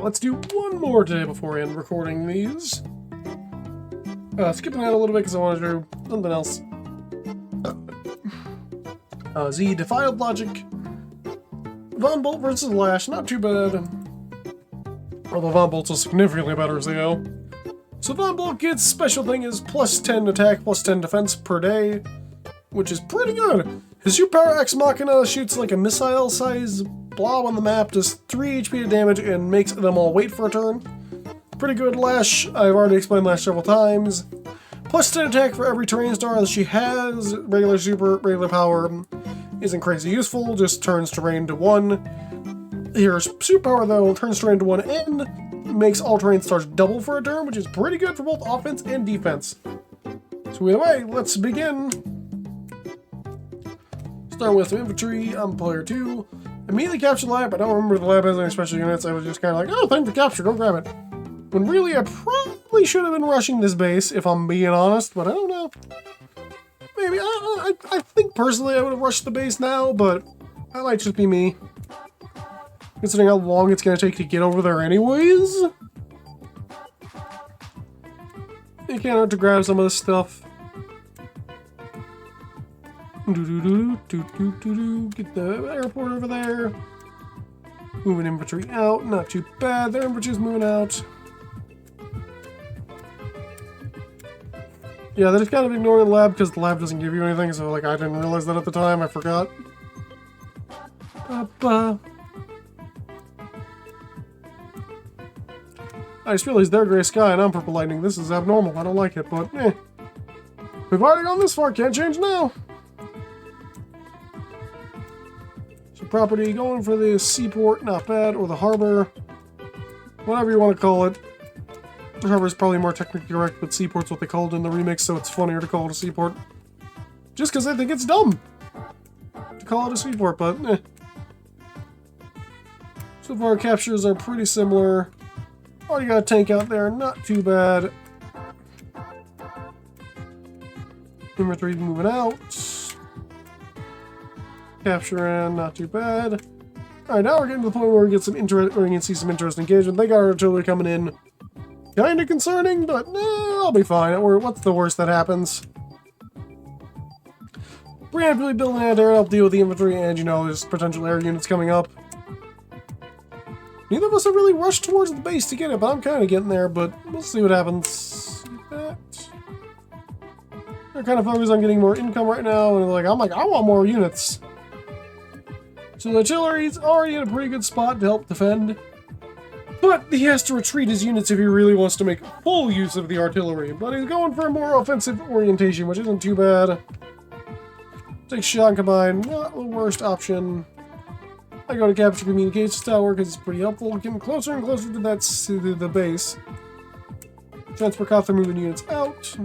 let's do one more today before I end recording these. Skipping ahead a little bit because I want to do something else. Z Defiled logic. Von Bolt versus Lash, not too bad. Although Von Bolt's is significantly better as they go. So Von Bolt gets special thing is plus 10 attack, plus 10 defense per day, which is pretty good. His superpower Ex Machina shoots like a missile-sized blob on the map, does 3 HP of damage, and makes them all wait for a turn. Pretty good. Lash, I've already explained Lash several times. Plus 10 attack for every terrain star that she has. Regular super, regular power isn't crazy useful, just turns terrain to 1. Here's superpower though, turns terrain to 1 and makes all terrain stars double for a turn, which is pretty good for both offense and defense. So either way, let's begin. Start with some infantry. I'm player 2. Immediately capture the lab. I don't remember the lab has any special units. I was just kind of like, oh, time to capture, go grab it. When really, I probably should have been rushing this base, if I'm being honest, but I don't know. Maybe, I think personally I would have rushed the base now, but that might just be me. Considering how long it's going to take to get over there anyways. You can't hurt to grab some of this stuff. Get the airport over there. Moving infantry out, not too bad. Their infantry's moving out. Yeah, they're just kind of ignoring the lab because the lab doesn't give you anything, so like I didn't realize that at the time, I forgot. I just realized they're gray sky and I'm purple lightning. This is abnormal, I don't like it, but eh. We've already gone this far, can't change now. So property, going for the seaport, not bad, or the harbor. Whatever you want to call it. The harbor is probably more technically correct, but seaport's what they called it in the remix, so it's funnier to call it a seaport. Just because I think it's dumb to call it a seaport, but eh. So far, captures are pretty similar. Already got a tank out there, not too bad. Infantry moving out. Capturing, not too bad. Alright, now we're getting to the point where we get some interest, where we can see some interesting engagement. They got artillery coming in. Kinda concerning, but I'll be fine. What's the worst that happens? Preemptively building an air to help deal with the infantry, and you know, there's potential air units coming up. Neither of us have really rushed towards the base to get it, but I'm kind of getting there, but we'll see what happens. They're kind of focused on getting more income right now, and I'm like, I want more units. So the artillery's already in a pretty good spot to help defend. But he has to retreat his units if he really wants to make full use of the artillery. But he's going for a more offensive orientation, which isn't too bad. Take shot and combine, not the worst option. I go to capture communications tower because it's pretty helpful. Getting closer and closer to the base. Transfer copter moving units out.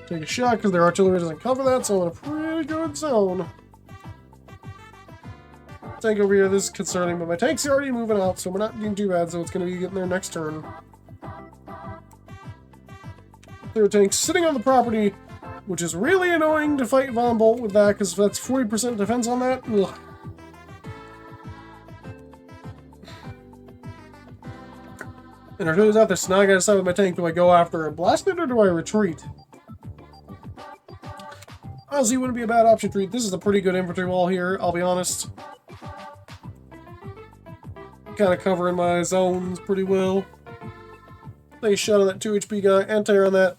Take a shot because their artillery doesn't cover that, so I'm in a pretty good zone. Tank over here, this is concerning, but my tank's already moving out, so we're not doing too bad, so it's going to be getting there next turn. Their tank's sitting on the property, which is really annoying to fight Von Bolt with that, because that's 40% defense on that. Ugh. And artillery's out there, so now I gotta decide with my tank, do I go after and blast it, or do I retreat? Honestly, it wouldn't be a bad option to retreat. This is a pretty good infantry wall here, I'll be honest. Kind of covering my zones pretty well. Take a shot on that 2 HP guy, anti-air on that.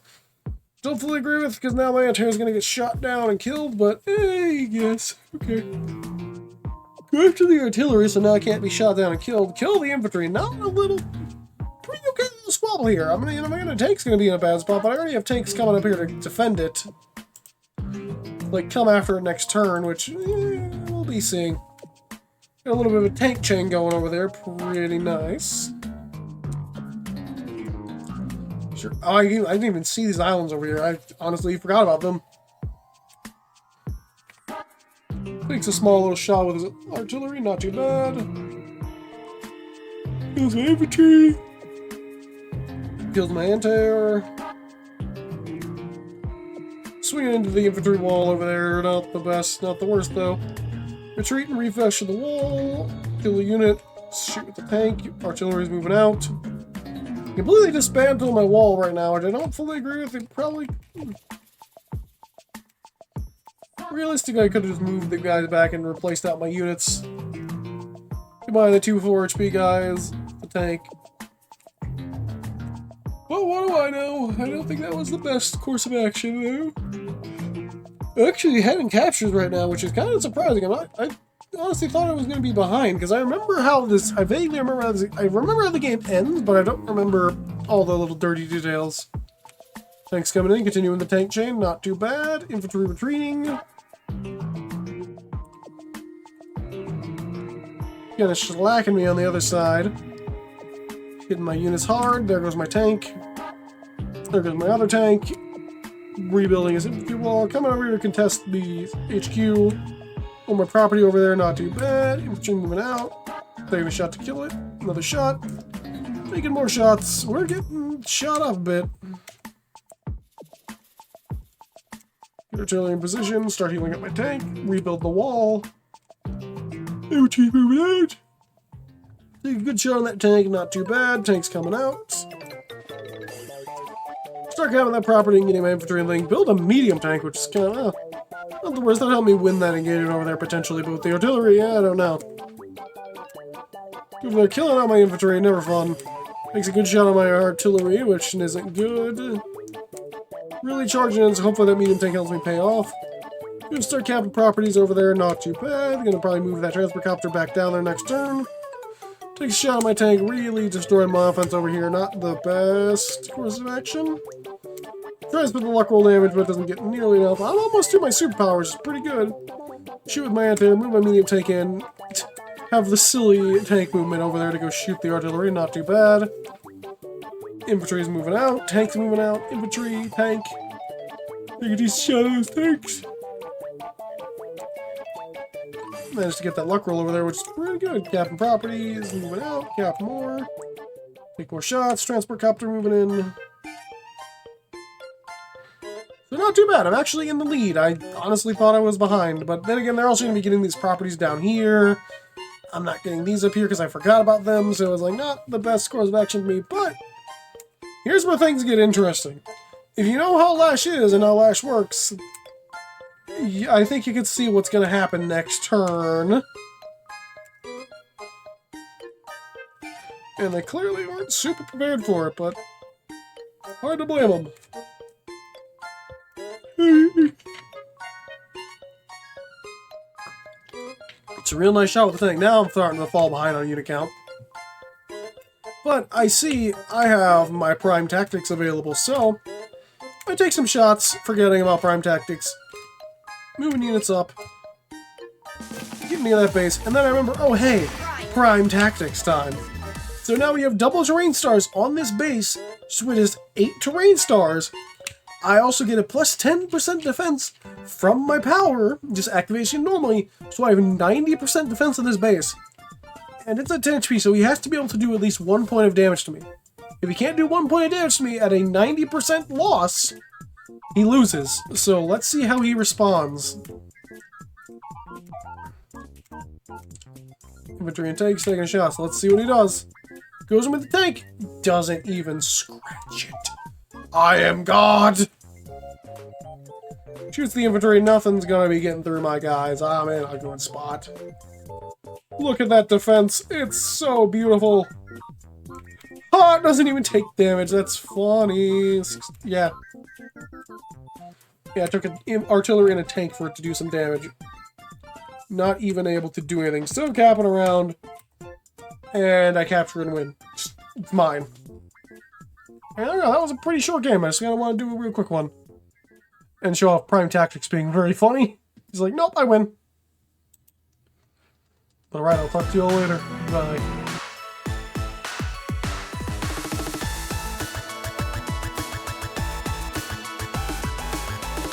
Don't fully agree with, because now my anti-air is going to get shot down and killed, but hey, yes, okay. Go after the artillery, so now I can't be shot down and killed. Kill the infantry, not a little, pretty okay little squabble here. I'm gonna, my tank's going to be in a bad spot, but I already have tanks coming up here to defend it. Like, come after it next turn, which we'll be seeing. Got a little bit of a tank chain going over there. Pretty nice. Sure. Oh, I didn't even see these islands over here. I honestly forgot about them. Takes a small little shot with his artillery. Not too bad. Kills my infantry. Kills my anti-air. Swinging into the infantry wall over there. Not the best. Not the worst, though. Retreat and refresh of the wall. Kill a unit. Shoot with the tank. Artillery's moving out. Completely dismantle my wall right now, which I don't fully agree with. It probably... Realistically, I could have just moved the guys back and replaced out my units. Goodbye, the 2 4 HP guys. The tank. Well, what do I know? I don't think that was the best course of action, though. Actually, heading captures right now, which is kind of surprising. I honestly thought I was going to be behind, because I remember how this... I vaguely remember how this... I remember how the game ends, but I don't remember all the little dirty details. Tanks coming in, continuing the tank chain, not too bad. Infantry retreating. Kinda slacking me on the other side. Hitting my units hard. There goes my tank. There goes my other tank. Rebuilding his infantry wall. Coming over here to contest the HQ. Oh, my property over there, not too bad. Infantry moving out. Taking a shot to kill it. Another shot. Making more shots. We're getting shot up a bit. Get artillery in position. Start healing up my tank. Rebuild the wall. Infantry moving out. Take a good shot on that tank, not too bad. Tank's coming out. Start grabbing that property and getting my infantry link. Build a medium tank, which is kind of, not the worst. That'll help me win that engagement over there potentially, but with the artillery, yeah, I don't know. Over there, killing out my infantry, never fun. Makes a good shot on my artillery, which isn't good. Really charging in, so hopefully that medium tank helps me pay off. Gonna start capping properties over there, not too bad. Gonna probably move that transport copter back down there next turn. Take a shot at my tank, really destroying my offense over here. Not the best course of action. Tries to put the luck roll damage, but doesn't get nearly enough. I'm almost to my superpowers, it's pretty good. Shoot with my anti-air, move my medium tank in. Have the silly tank movement over there to go shoot the artillery, not too bad. Infantry's moving out, tank's moving out, infantry, tank. Look at these shadows, tanks. Managed to get that luck roll over there, which is pretty good. Capping properties, moving out, cap more. Take more shots, transport copter moving in. So not too bad, I'm actually in the lead. I honestly thought I was behind, but then again, they're also going to be getting these properties down here. I'm not getting these up here because I forgot about them, so it was like not the best course of action to me, but here's where things get interesting. If you know how Lash is and how Lash works, I think you can see what's going to happen next turn. And they clearly weren't super prepared for it, but hard to blame them. It's a real nice shot with the tank. Now I'm starting to fall behind on unit count. But I see I have my prime tactics available, so I take some shots, forgetting about prime tactics. Moving units up. Getting near that base, and then I remember, oh hey, prime tactics time. So now we have double terrain stars on this base, so it is 8 terrain stars. I also get a plus 10% defense from my power, just activation normally, so I have 90% defense on this base. And it's a 10 HP, so he has to be able to do at least 1 point of damage to me. If he can't do 1 point of damage to me at a 90% loss, he loses. So let's see how he responds. Infantry and tanks taking shots. Let's see what he does. Goes in with the tank. Doesn't even scratch it. I am God! Shoots the infantry. Nothing's gonna be getting through my guys. I'm in a good spot. Look at that defense. It's so beautiful. Oh, it doesn't even take damage. That's funny. Yeah. Yeah, I took an artillery and a tank for it to do some damage. Not even able to do anything. Still capping around. And I capture and win. It's mine. I don't know, that was a pretty short game. I just kind of want to do a real quick one. And show off prime tactics being very funny. He's like, nope, I win. But alright, I'll talk to you all later. Bye.